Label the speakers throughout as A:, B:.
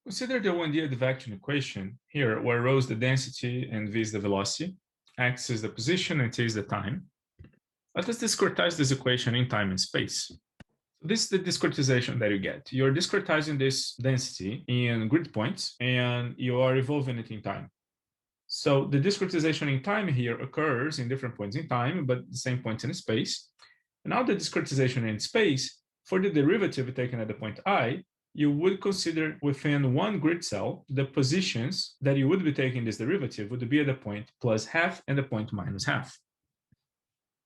A: Consider the one-D advection equation here, where rho is the density and v is the velocity, x is the position, and t is the time. Let us discretize this equation in time and space. So this is the discretization that you get. You're discretizing this density in grid points, and you are evolving it in time. So the discretization in time here occurs in different points in time, but the same points in space. And now the discretization in space, for the derivative taken at the point I, you would consider within one grid cell, the positions that you would be taking this derivative would be at the point plus half and the point minus half.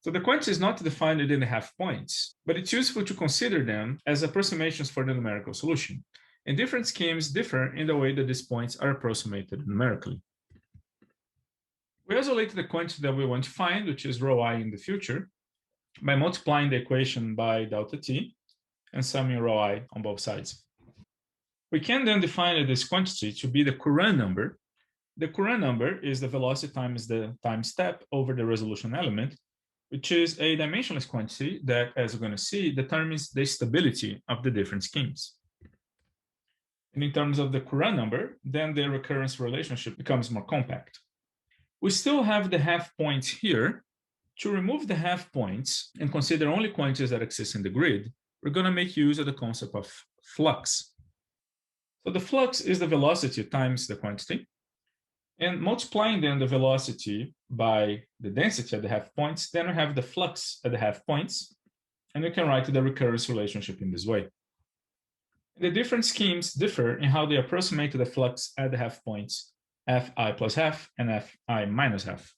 A: So the quantity is not defined in the half points, but it's useful to consider them as approximations for the numerical solution. And different schemes differ in the way that these points are approximated numerically. We isolate the quantity that we want to find, which is rho I in the future, by multiplying the equation by delta t and summing rho I on both sides. We can then define this quantity to be the Courant number. The Courant number is the velocity times the time step over the resolution element, which is a dimensionless quantity that, as we're going to see, determines the stability of the different schemes. And in terms of the Courant number, then the recurrence relationship becomes more compact. We still have the half points here. To remove the half points and consider only quantities that exist in the grid, we're going to make use of the concept of flux. So the flux is the velocity times the quantity. And multiplying then the velocity by the density at the half points, then we have the flux at the half points. And we can write the recurrence relationship in this way. The different schemes differ in how they approximate the flux at the half points, fi plus half and fi minus half.